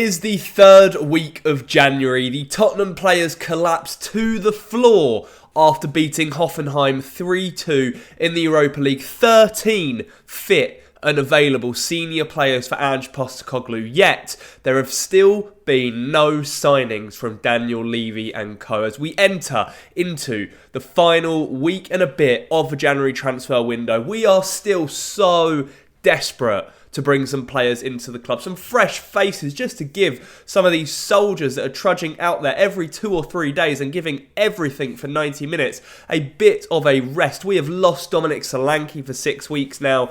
is the third week of January. The Tottenham players collapsed to the floor after beating Hoffenheim 3-2 in the Europa League. 13 fit and available senior players for Ange Postecoglou, yet there have still been no signings from Daniel Levy and co. As we enter into the final week and a bit of the January transfer window, we are still so desperate to bring some players into the club, some fresh faces, just to give some of these soldiers that are trudging out there every 2 or 3 days and giving everything for 90 minutes a bit of a rest. We have lost Dominic Solanke for 6 weeks now.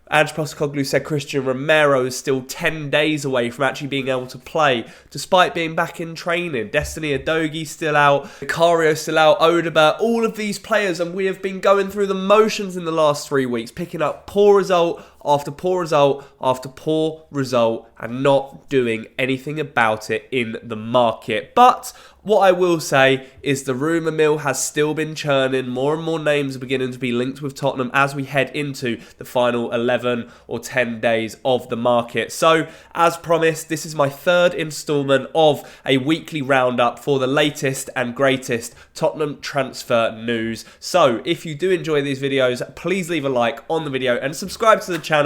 Ange Postecoglou said Christian Romero is still 10 days away from actually being able to play, despite being back in training. Destiny Udogie still out, Vicario still out, Odegaard, all of these players, and we have been going through the motions in the last 3 weeks, picking up poor result after poor result after poor result and not doing anything about it in the market. But what I will say is the rumour mill has still been churning. More and more names are beginning to be linked with Tottenham as we head into the final 11 or 10 days of the market. So, as promised, this is my third instalment of a weekly roundup for the latest and greatest Tottenham transfer news. So, if you do enjoy these videos, please leave a like on the video and subscribe to the channel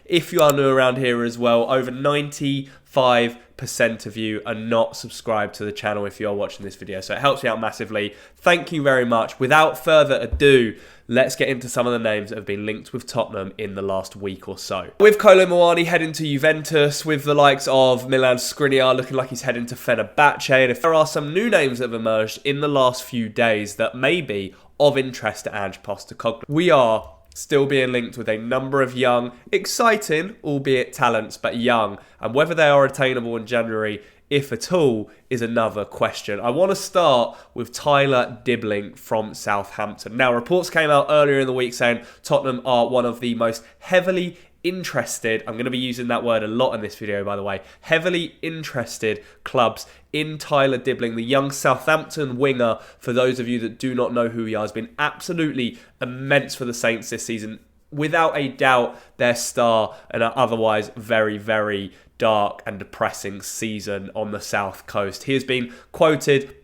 if you are new around here as well. Over 95% of you are not subscribed to the channel if you are watching this video, so it helps me out massively. Thank you very much. Without further ado, let's get into some of the names that have been linked with Tottenham in the last week or so. With Kolo Muani heading to Juventus, with the likes of Milan Skriniar looking like he's heading to Fenerbahce, and if there are some new names that have emerged in the last few days that may be of interest to Ange Postecoglou, we are still being linked with a number of young, exciting, albeit talents, but young. And whether they are attainable in January, if at all, is another question. I want to start with Tyler Dibling from Southampton. Now, reports came out earlier in the week saying Tottenham are one of the most heavily interested, I'm going to be using that word a lot in this video by the way, heavily interested clubs in Tyler Dibling, the young Southampton winger. For those of you that do not know who he is, has been absolutely immense for the Saints this season. Without a doubt, their star and an otherwise very, very dark and depressing season on the South Coast. He has been quoted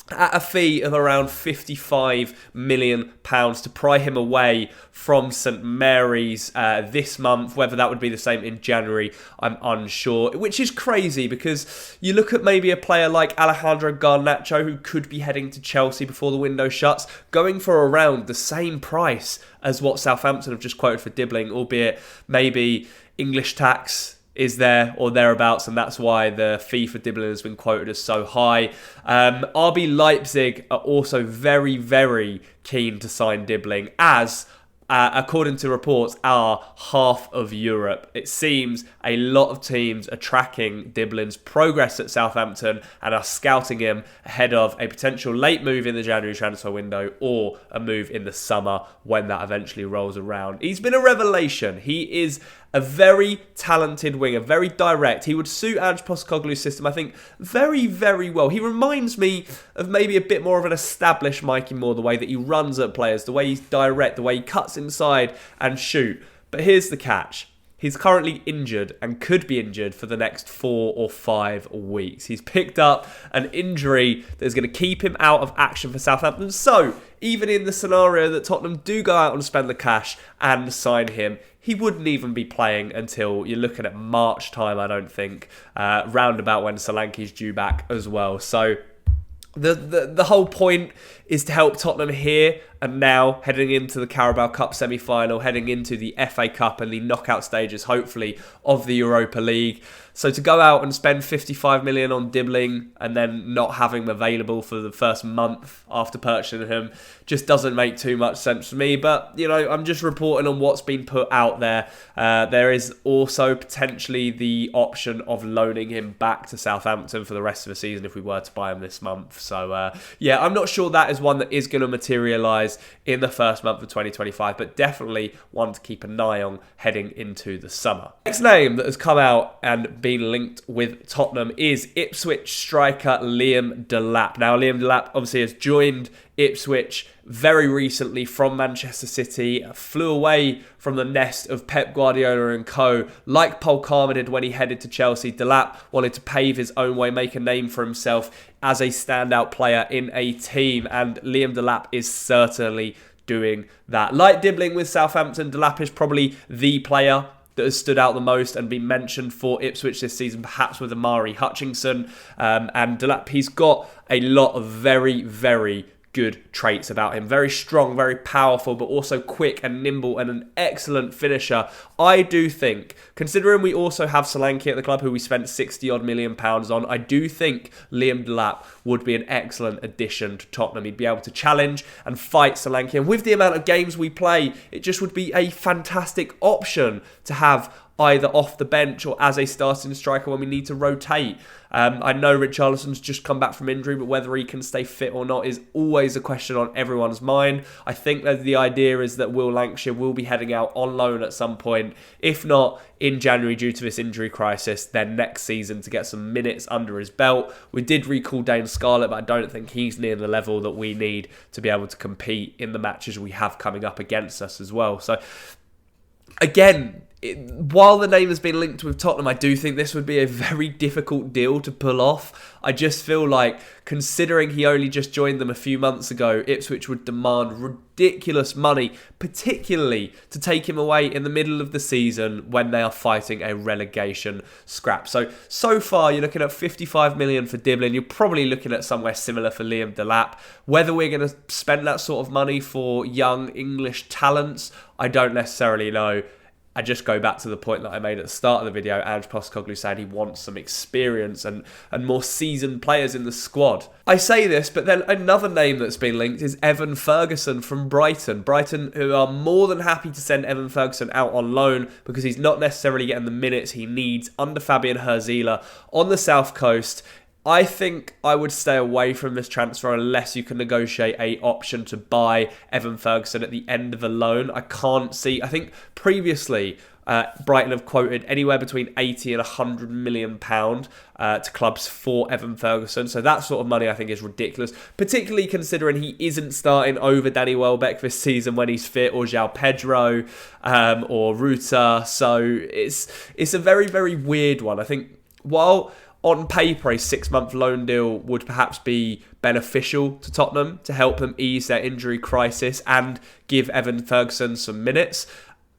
at a fee of around £55 million to pry him away from St Mary's this month. Whether that would be the same in January, I'm unsure. Which is crazy because you look at maybe a player like Alejandro Garnacho, who could be heading to Chelsea before the window shuts, going for around the same price as what Southampton have just quoted for Dibling, albeit maybe English tax is there or thereabouts, and that's why the fee for Dibling has been quoted as so high. RB Leipzig are also very, very keen to sign Dibling, as according to reports, are half of Europe. It seems a lot of teams are tracking Dibling's progress at Southampton and are scouting him ahead of a potential late move in the January transfer window or a move in the summer when that eventually rolls around. He's been a revelation. He is a very talented winger, very direct. He would suit Ange Postecoglou's system, I think, very, very well. He reminds me of maybe a bit more of an established Mikey Moore, the way that he runs at players, the way he's direct, the way he cuts inside and shoot. But here's the catch. He's currently injured and could be injured for the next 4 or 5 weeks. He's picked up an injury that is going to keep him out of action for Southampton. So, even in the scenario that Tottenham do go out and spend the cash and sign him, he wouldn't even be playing until you're looking at March time, I don't think, round about when Solanke's due back as well. So, the whole point is to help Tottenham here and now, heading into the Carabao Cup semi-final, heading into the FA Cup and the knockout stages, hopefully, of the Europa League. So to go out and spend 55 million on Dibling and then not having him available for the first month after purchasing him just doesn't make too much sense for me. But, you know, I'm just reporting on what's been put out there. There is also potentially the option of loaning him back to Southampton for the rest of the season if we were to buy him this month. So, yeah, I'm not sure that is one that is going to materialise in the first month of 2025, but definitely one to keep an eye on heading into the summer. Next name that has come out and been linked with Tottenham is Ipswich striker Liam Delap. Now, Liam Delap obviously has joined Ipswich very recently from Manchester City, flew away from the nest of Pep Guardiola and co. Like Paul Karma did when he headed to Chelsea, Delap wanted to pave his own way, make a name for himself as a standout player in a team, and Liam Delap is certainly doing that. Like Dibling with Southampton, Delap is probably the player that has stood out the most and been mentioned for Ipswich this season, perhaps with Amari Hutchinson. And Delap, he's got a lot of very, very good traits about him. Very strong, very powerful, but also quick and nimble and an excellent finisher. I do think, considering we also have Solanke at the club, who we spent 60 odd million pounds on, I do think Liam Delap would be an excellent addition to Tottenham. He'd be able to challenge and fight Solanke. And with the amount of games we play, it just would be a fantastic option to have either off the bench or as a starting striker when we need to rotate. I know Richarlison's just come back from injury, but whether he can stay fit or not is always a question on everyone's mind. I think that the idea is that Will Lancashire will be heading out on loan at some point, if not in January due to this injury crisis, then next season to get some minutes under his belt. We did recall Dane Scarlett, but I don't think he's near the level that we need to be able to compete in the matches we have coming up against us as well. So, again, while the name has been linked with Tottenham, I do think this would be a very difficult deal to pull off. I just feel like, considering he only just joined them a few months ago, Ipswich would demand ridiculous money, particularly to take him away in the middle of the season when they are fighting a relegation scrap. So far, you're looking at 55 million for Dibling. You're probably looking at somewhere similar for Liam Delap. Whether we're going to spend that sort of money for young English talents, I don't necessarily know. I just go back to the point that I made at the start of the video. Ange Postecoglou said he wants some experience and more seasoned players in the squad. I say this, but then another name that's been linked is Evan Ferguson from Brighton. Brighton, who are more than happy to send Evan Ferguson out on loan because he's not necessarily getting the minutes he needs under Fabian Herzila on the South Coast. I think I would stay away from this transfer unless you can negotiate a option to buy Evan Ferguson at the end of a loan. I can't see. I think previously Brighton have quoted anywhere between 80 and 100 million pound to clubs for Evan Ferguson. So that sort of money I think is ridiculous, particularly considering he isn't starting over Danny Welbeck this season when he's fit, or João Pedro or Ruta. So it's a very, very weird one. I think while on paper, a 6-month loan deal would perhaps be beneficial to Tottenham to help them ease their injury crisis and give Evan Ferguson some minutes,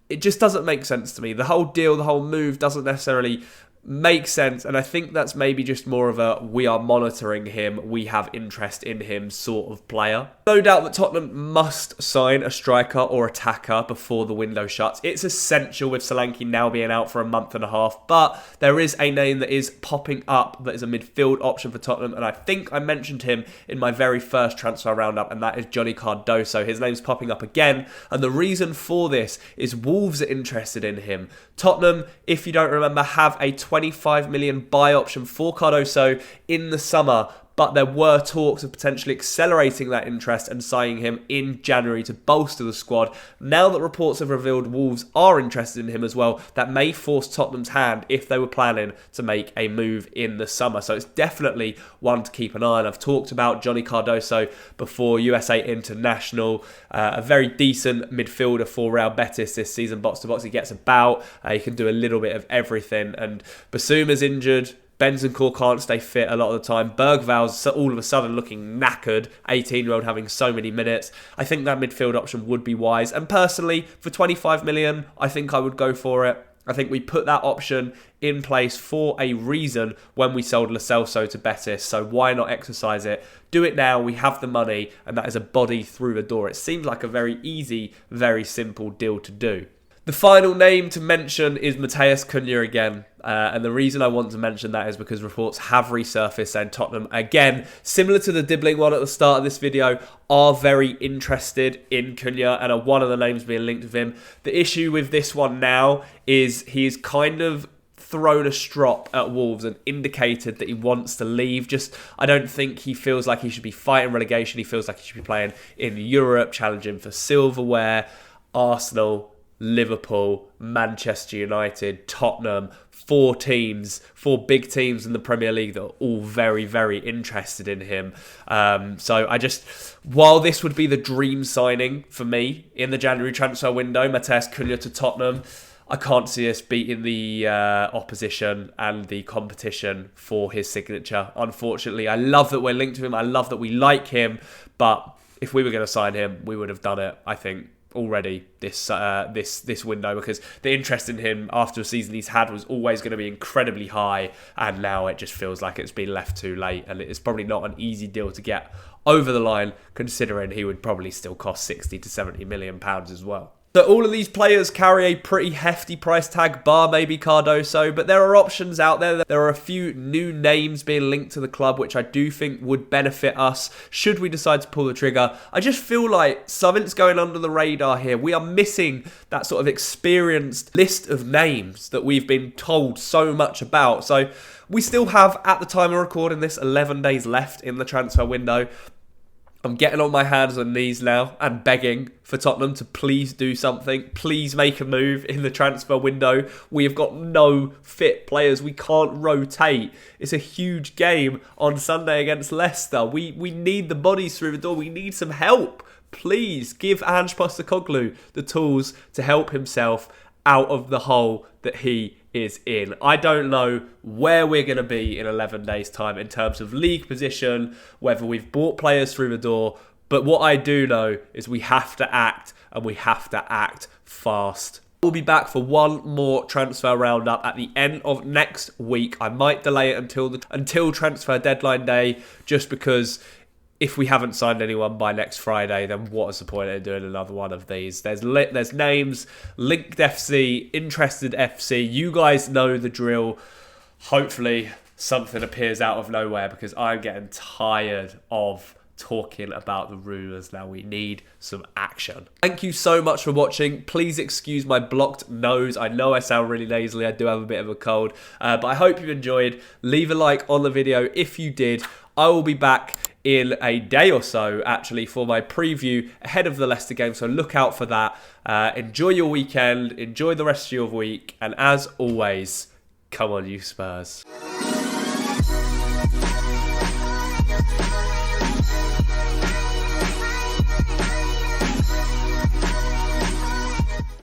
it just doesn't make sense to me. The whole deal, the whole move doesn't necessarily make sense, and I think that's maybe just more of a we are monitoring him, we have interest in him sort of player. No doubt that Tottenham must sign a striker or attacker before the window shuts. It's essential with Solanke now being out for a month and a half, but there is a name that is popping up that is a midfield option for Tottenham, and I think I mentioned him in my very first transfer roundup, and that is Johnny Cardoso. His name's popping up again, and the reason for this is Wolves are interested in him. Tottenham, if you don't remember, have a 25 million buy option for Cardoso in the summer, but there were talks of potentially accelerating that interest and signing him in January to bolster the squad. Now that reports have revealed Wolves are interested in him as well, that may force Tottenham's hand if they were planning to make a move in the summer. So it's definitely one to keep an eye on. I've talked about Johnny Cardoso before, USA International, a very decent midfielder for Real Betis this season, box to box. He gets about, he can do a little bit of everything, and Basuma's injured. Bentancur can't stay fit a lot of the time. Bergval's all of a sudden looking knackered, 18-year-old having so many minutes. I think that midfield option would be wise. And personally, for 25 million, I think I would go for it. I think we put that option in place for a reason when we sold Lo Celso to Betis. So why not exercise it? Do it now. We have the money, and that is a body through the door. It seems like a very easy, very simple deal to do. The final name to mention is Matheus Cunha again. And the reason I want to mention that is because reports have resurfaced saying Tottenham, again, similar to the Dibling one at the start of this video, are very interested in Cunha and are one of the names being linked with him. The issue with this one now is he's kind of thrown a strop at Wolves and indicated that he wants to leave. I don't think he feels like he should be fighting relegation. He feels like he should be playing in Europe, challenging for silverware. Arsenal, Liverpool, Manchester United, Tottenham, 4 big teams in the Premier League that are all very, very interested in him. While this would be the dream signing for me in the January transfer window, Matheus Cunha to Tottenham, I can't see us beating the opposition and the competition for his signature. Unfortunately, I love that we're linked to him. I love that we like him. But if we were going to sign him, we would have done it, I think, already this window, because the interest in him after a season he's had was always going to be incredibly high, and now it just feels like it's been left too late, and it's probably not an easy deal to get over the line, considering he would probably still cost 60 to 70 million pounds as well. So all of these players carry a pretty hefty price tag, bar maybe Cardoso, but there are options out there. There are a few new names being linked to the club, which I do think would benefit us should we decide to pull the trigger. I just feel like something's going under the radar here. We are missing that sort of experienced list of names that we've been told so much about. So we still have, at the time of recording this, 11 days left in the transfer window. I'm getting on my hands and knees now and begging for Tottenham to please do something. Please make a move in the transfer window. We have got no fit players. We can't rotate. It's a huge game on Sunday against Leicester. We need the bodies through the door. We need some help. Please give Ange Postecoglou the tools to help himself out of the hole that he is in. I don't know where we're going to be in 11 days' time in terms of league position, whether we've bought players through the door, but what I do know is we have to act, and we have to act fast. We'll be back for one more transfer roundup at the end of next week. I might delay it until transfer deadline day, just because if we haven't signed anyone by next Friday, then what is the point in doing another one of these? There's names, linked FC, interested FC. You guys know the drill. Hopefully something appears out of nowhere, because I'm getting tired of talking about the rumours now. We need some action. Thank you so much for watching. Please excuse my blocked nose. I know I sound really nasally. I do have a bit of a cold. But I hope you enjoyed. Leave a like on the video if you did. I will be back in a day or so, actually, for my preview ahead of the Leicester game, so look out for that. Enjoy your weekend, enjoy the rest of your week, and as always, come on you Spurs.